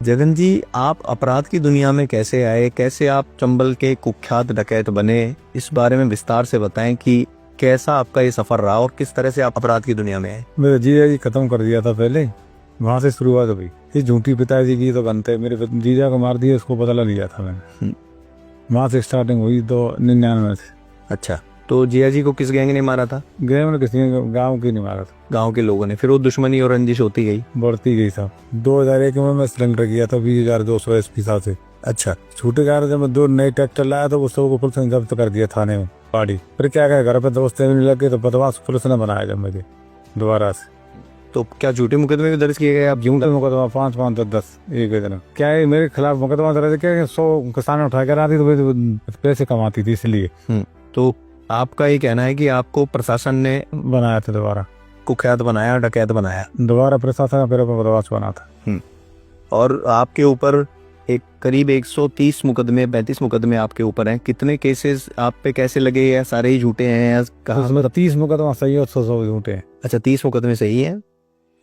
जगन जी, आप अपराध की दुनिया में कैसे आए, कैसे आप चंबल के कुख्यात डकैत बने, इस बारे में विस्तार से बताएं कि कैसा आपका ये सफर रहा और किस तरह से आप अपराध की दुनिया में आए। मेरे जीजा जी खत्म कर दिया था पहले, वहां से शुरुआत हुई। ये झूठी पिताजी की तो बनते, मेरे जीजा को मार दिया, इसको बदला लिया था मैंने। वहां से स्टार्टिंग हुई तो 99 से। अच्छा, तो जिया जी को किस गैंग ने मारा था? गए मैंने किसी गाँव की नहीं मारा था, गांव के लोगों ने। फिर वो दुश्मनी और रंजिश होती गई। बढ़ती गई साहब। 2001 में मैं सिलेंडर किया था 20,200 एसपी साहब से। अच्छा, छूटे कार जब मैं 2 नए ट्रैक्टर लाया तो उस सबको पुलिस ने जब्त कर दिया थाने में पाड़ी। फिर क्या कहे, घर पे दोस्त नहीं लगे तो बदमाश पुलिस ने बनाया जब मुझे दोबारा से। तो क्या झूठे मुकदमे भी दर्ज किए गए? आप झूठे मुकदमा 5 5 10 10 एक दिन। क्या है, मेरे खिलाफ मुकदमा दर्ज किया, 100 किसान उठा कर आती तो पैसे कमाती थी इसलिए। तो आपका ये कहना है कि आपको प्रशासन ने बनाया था दोबारा, कुख्यात बनाया, डकैत बनाया। दोबारा प्रशासन फिर बदमाश बना था। और आपके ऊपर एक करीब 130 मुकदमे, 35 मुकदमे आपके ऊपर हैं। कितने केसेस आप पे कैसे लगे, या सारे ही झूठे हैं, या कहाँ? उसमें 30 मुकदमा सही है और 100 झूठे हैं। अच्छा, 30 मुकदमे सही हैं,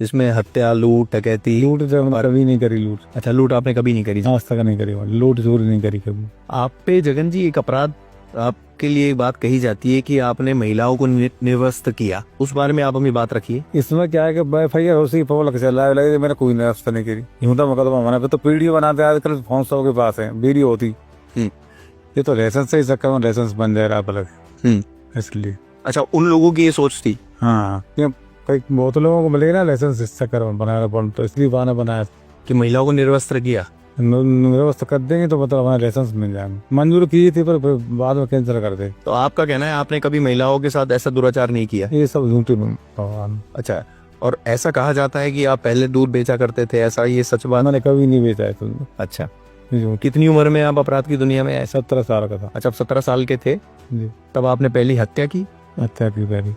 जिसमें हत्या, लूट, डकैती। लूट तो मैंने कभी नहीं करी। लूट, अच्छा, लूट आपने कभी नहीं करी? आज तक नहीं करी। लूट चोरी नहीं करी कभी। आप पे जगन जी एक अपराध आपके लिए एक बात कही जाती है कि आपने महिलाओं को निर्वस्त्र किया। उस बारे में आप हमें बात रखिए। इसमें क्या है कि FIR उसी पब्लिक चल रहा है, लगे मैंने कोई व्यवस्था नहीं करी। झूठा मुकदमा बना पे तो वीडियो बनाते आजकल फोन सबके पास है, वीडियो होती। ये तो लाइसेंस से ही चक्कर में लाइसेंस बन जाए रहा पलक, इसलिए। अच्छा, उन लोगों की ये सोच थी? हाँ, कई बहुत लोगों को मिलेगा ना लाइसेंस, इस चक्कर में बनाया बन, तो इसलिए बहाना बनाया कि महिलाओं को निर्वस्त्र किया। व्यवस्था कर देंगे तो मतलब हमारे लाइसेंस मिल जाएंगे। मंजूर की थी पर बाद में कैंसिल कर दे। तो आपका कहना है आपने कभी महिलाओं के साथ ऐसा दुराचार नहीं किया? ये सब झूठे भगवान। अच्छा, और ऐसा कहा जाता है कि आप पहले दूध बेचा करते थे, ऐसा ये सच बात? मैंने कभी नहीं बेचा है तुमने। अच्छा, कितनी उम्र में आप अपराध की दुनिया में आए? 17 साल का था। अच्छा, आप 17 साल के थे जी। तब आपने पहली हत्या की? हत्या की पहली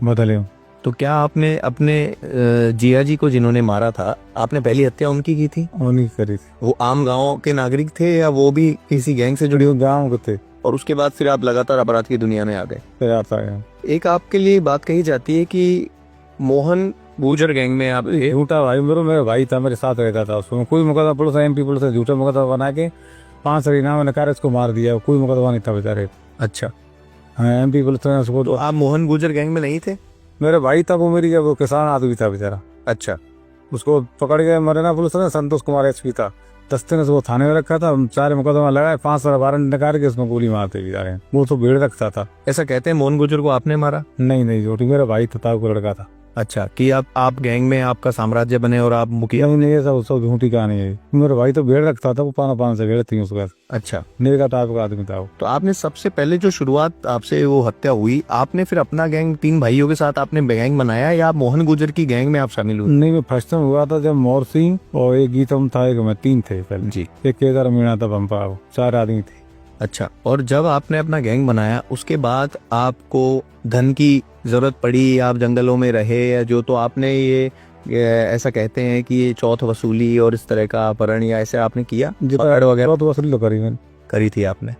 बदले। तो क्या आपने अपने जिया जी को जिन्होंने मारा था, आपने पहली हत्या उनकी की थी? उन्हीं करी थी। वो आम गांव के नागरिक थे या वो भी किसी गैंग से जुड़े हुए? गाँव के थे। और उसके बाद फिर आप लगातार अपराध की दुनिया में आ गए? फिर आता है। एक आपके लिए बात कही जाती है कि मोहन गुर्जर गैंग में आप झूठा भाई, मेरा भाई था, मेरे साथ रहता था। उसमें कोई मुकदमा पुलिस MP पुलिस ने झूठा मुकदमा बना के 5 इनाम नकार इसको मार दिया। कोई मुकदमा नहीं था बेचारे। अच्छा, हाँ, MP पुलिस ने उसको। तो आप मोहन गुर्जर गैंग में नहीं थे? मेरा भाई था वो, मेरी वो किसान आदमी था बेचारा। अच्छा, उसको पकड़ के मरेना पुलिस ने। संतोष कुमार SP था, 10 दिन से वो थाने में रखा था। 4 मुकदमा लगाए, 5 वारंट निकाल के उसमें गोली मारते बेचारे। वो तो भीड़ रखता था। ऐसा कहते हैं मोहन गुर्जर को आपने मारा? नहीं झूठी, मेरा भाई था, वो लड़का था। अच्छा, कि आप गैंग में आपका साम्राज्य बने और आप मुखिया? नहीं, ये सब झूठी कहानी है। मेरा भाई तो भीड़ रखता था, वो पाना से भीड़ थी उसका। अच्छा, नेगा टाइप का आदमी था वो। तो आपने सबसे पहले जो शुरुआत आपसे वो हत्या हुई, आपने फिर अपना गैंग 3 भाइयों के साथ आपने गैंग बनाया या आप मोहन गुर्जर की गैंग में आप शामिल हुए? नहीं, मैं फर्स्ट टाइम हुआ था जब मोर सिंह और एक गीतम था, एक मैं 3 थे पहले जी। एक केदार मीणा था, बम्पा, 4 आदमी थे। अच्छा, और जब आपने अपना गैंग बनाया उसके बाद आपको धन की जरूरत पड़ी, आप जंगलों में रहे या जो, तो आपने ये ऐसा कहते हैं कि ये चौथ वसूली और इस तरह का अपहरण या ऐसे आपने किया? पकड़ वगैरह चौथ वसूली तो करी मैंने। करी थी आपने?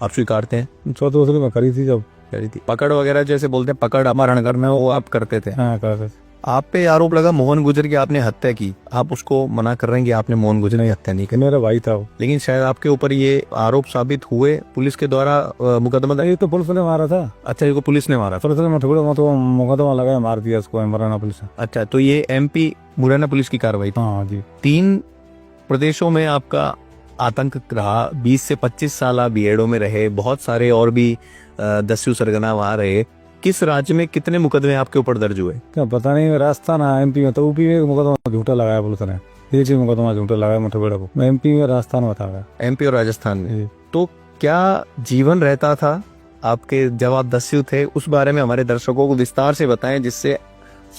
आप स्वीकारते हैं? चौथ वसूली मैं करी थी जब। करी थी। पकड़ वगैरह जैसे बोलते हैं, पकड़ अपहरण करना, वो आप करते थे? हाँ, करते थे। आप पे आरोप लगा मोहन गुर्जर की आपने हत्या की, आप उसको मना कर रहे हैं कि आपने मोहन गुर्जर की हत्या नहीं की? मेरा भाई था वो। लेकिन शायद आपके ऊपर ये आरोप साबित हुए पुलिस के द्वारा मुकदमा? ये तो पुलिस ने मारा था। अच्छा, ये पुलिस ने मारा? पुलिस ने मुकदमा लगाया, मार दिया उसको मुरैना पुलिस ने। अच्छा, तो ये MP मुरैना पुलिस की कार्रवाई थी? हाँ जी। 3 प्रदेशों में आपका आतंक रहा। 20 से 25 साल आप बीएडओ में रहे, बहुत सारे और भी दस्यु सरगना वहां रहे। किस राज्य में कितने मुकदमे आपके ऊपर दर्ज हुए? क्या पता नहीं, राजस्थान MP में तो UP में मुकदमा झूठा लगाया पुलिस ने। ये चीज मुकदमा झूठा लगाया मठबेड़ा को। मैं MP में राजस्थान में था। MP और राजस्थान में? तो क्या जीवन रहता था आपके जब आप दस्यु थे, उस बारे में हमारे दर्शकों को विस्तार से बताएं, जिससे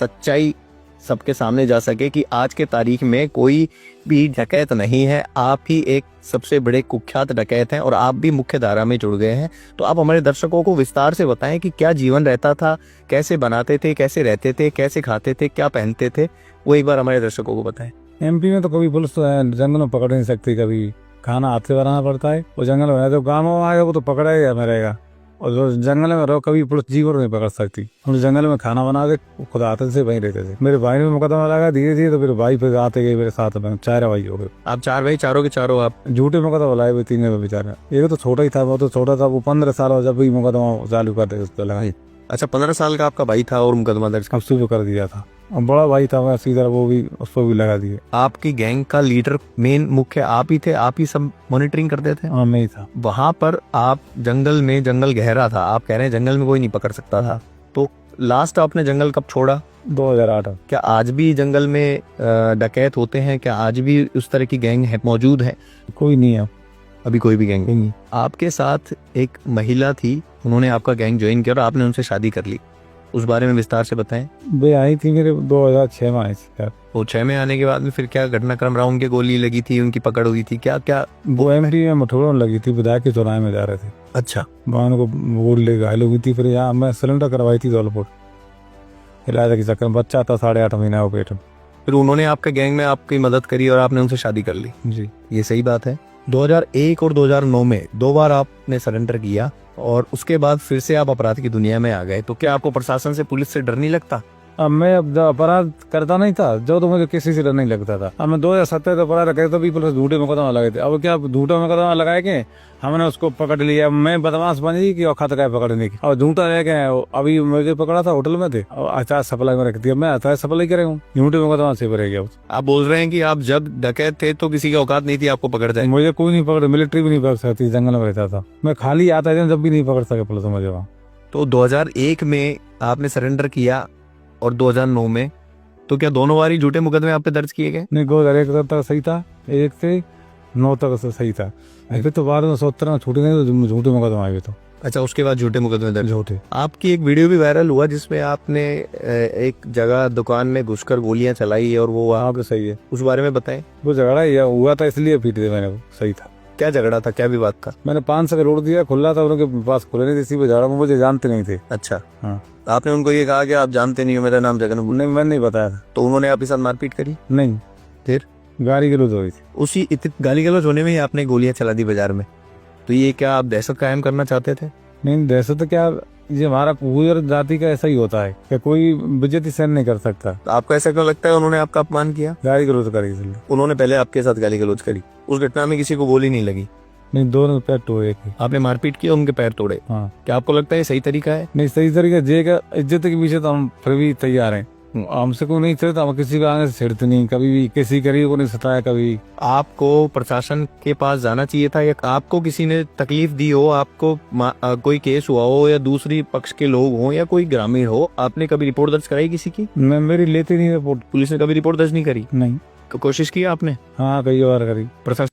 सच्चाई सबके सामने जा सके कि आज के तारीख में कोई भी डकैत नहीं है, आप ही एक सबसे बड़े कुख्यात डकैत हैं और आप भी मुख्य धारा में जुड़ गए हैं। तो आप हमारे दर्शकों को विस्तार से बताएं कि क्या जीवन रहता था, कैसे बनाते थे, कैसे रहते थे, कैसे खाते थे, क्या पहनते थे, वो एक बार हमारे दर्शकों को बताएं। MP में तो कभी पुलिस जंगल में पकड़ नहीं सकती, कभी खाना हाथ से बनाना पड़ता है। वो जंगल में तो गाँव में आएगा वो तो पकड़ा ही रहेगा। और जो जंगल में रहो कभी पुलिस जीवन नहीं पकड़ सकती। हम जंगल में खाना बना के खुद आते से वहीं रहते थे। मेरे भाई ने मुकदमा लगा धीरे धीरे, तो फिर भाई फिर आते गए मेरे साथ में, 4 भाई हो गए। आप 4 भाई, चारों के चारों आप झूठे मुकदमा लाए हुए 3 बेचारे। एक तो छोटा ही था, वो तो छोटा था, वो 15 साल हो जब भी मुकदमा चालू कर दे उस पर लगाई। अच्छा, 15 साल का आपका भाई था और मुकदमा दर्ज। अब शुरू कर दिया था। और बड़ा भाई था मैं सीधा, वो भी उस पर भी लगा दिए। आपकी गैंग का लीडर मेन मुख्य आप ही थे, आप ही सब मॉनिटरिंग करते थे? हाँ मैं ही था। वहां पर आप जंगल में, जंगल गहरा था, आप कह रहे हैं जंगल में कोई नहीं पकड़ सकता था, तो लास्ट आपने जंगल कब छोड़ा? 2008। क्या आज भी जंगल में डकैत होते हैं? क्या आज भी उस तरह की गैंग है, मौजूद है? कोई नहीं है अभी कोई भी गैंग नहीं। आपके साथ एक महिला थी, उन्होंने आपका गैंग ज्वाइन किया और आपने उनसे शादी कर ली, उस बारे में विस्तार से बताएं। वे आई थी मेरे 2006 में आई थी। वो 6 में आने के बाद में फिर क्या घटनाक्रम रहा? उनके गोली लगी थी, उनकी पकड़ हुई थी, क्या क्या? वो एमपी में मठोड़ों लगी थी, विधायक के चौराहे में जा रहे थे। अच्छा, वहाँ उनको गोली ले घायल हो गई थी। फिर यहाँ मैं सिलेंडर करवाई थी धौलपुर, इलाज के चक्कर में। बच्चा था 8.5 महीना वो पेट में। फिर उन्होंने आपके गैंग में आपकी मदद करी और आपने उनसे शादी कर ली। जी ये सही बात है। 2001 और 2009 में 2 बार आपने सरेंडर किया और उसके बाद फिर से आप अपराध की दुनिया में आ गए, तो क्या आपको प्रशासन से, पुलिस से डर नहीं लगता? अब मैं अब अपराध करता नहीं था जो, तो मुझे किसी से डर नहीं लगता था। अब मैं 2017 तो अपराध करता, भी पुलिस झूठे मुकदमा लगाए थे। अब क्या झूठा मुकदमा लगाए के हमने उसको पकड़ लिया। मैं बदमाश बन गई कि औकात है पकड़ने की। और झूठा रह गए। अभी मुझे पकड़ा था होटल में थे, और अचार सप्लाई में रख दिया। मैं अचार सप्लाई करे हूँ, झूठे मुकदमा से भरे गया। आप बोल रहे हैं कि आप जब डकैत थे तो किसी की औकात नहीं थी आपको पकड़ जाए? मुझे कोई नहीं पकड़, मिलिट्री भी नहीं पकड़ सकती, जंगल में रहता था मैं। खाली आता था जब भी नहीं पकड़ सके पुलिस मुझे वहाँ। तो 2001 में आपने सरेंडर किया और 2009 में, तो क्या दोनों बारी झूठे मुकदमे आप पे दर्ज किए गए? नहीं, 2001 तक सही था, 1 से 9 तक सही था। फिर तो बाद में 17 में छूटे नहीं, तो झूठे मुकदमा आए तो। अच्छा, उसके बाद झूठे मुकदमे दर्ज। झूठे। आपकी एक वीडियो भी वायरल हुआ जिसमें आपने एक जगह दुकान में घुसकर गोलियां चलाई और वो वहाँ पे सही है, उस बारे में बताएं। वो झगड़ा ही हुआ था इसलिए पीट दिया मैंने। वो सही था। क्या झगड़ा था, क्या विवाद था? मैंने 500 का रोड दिया, खुला था, उनके पास खुले नहीं थे, इसी पे झगड़ा। मुझे जानते नहीं थे। अच्छा, हाँ। आपने उनको ये कहा कि आप जानते नहीं हो, मेरा नाम जगन? नहीं, मैंने नहीं बताया था। तो उन्होंने आपके साथ मारपीट करी? नहीं। फिर गाड़ी गलौज हुई थी। उसी गाली गलौज होने में ही आपने गोलियां चला दी बाजार में, तो ये क्या आप दहशत कायम करना चाहते थे? नहीं, दहशत तो क्या, ये हमारा गुर्जर जाति का ऐसा ही होता है कि कोई बेइज्जती सहन नहीं कर सकता। आपको ऐसा क्यों लगता है उन्होंने आपका अपमान किया? गाली गलौज करी इसलिए। उन्होंने पहले आपके साथ गाली गलौज करी, उस घटना में किसी को गोली नहीं लगी? नहीं, दोनों पैर टोए थे। आपने मारपीट की, उनके पैर तोड़े? हाँ। क्या आपको लगता है सही तरीका है? नहीं, सही तरीका जे का इज्जत के पीछे तो हम फिर भी तैयार हैं। हमसे कोई नहीं छेड़ता, हम किसी को आगे से छेड़ते नहीं, कभी भी किसी गरीब को नहीं सताया कभी। आपको प्रशासन के पास जाना चाहिए था, या आपको किसी ने तकलीफ दी हो, आपको कोई केस हुआ हो, या दूसरी पक्ष के लोग हो, या कोई ग्रामीण हो, आपने कभी रिपोर्ट दर्ज कराई किसी की? मेरी लेती नहीं रिपोर्ट। पुलिस ने कभी रिपोर्ट दर्ज नहीं करी? नहीं। कोशिश की आपने? हाँ, कई बार करी। प्रशासन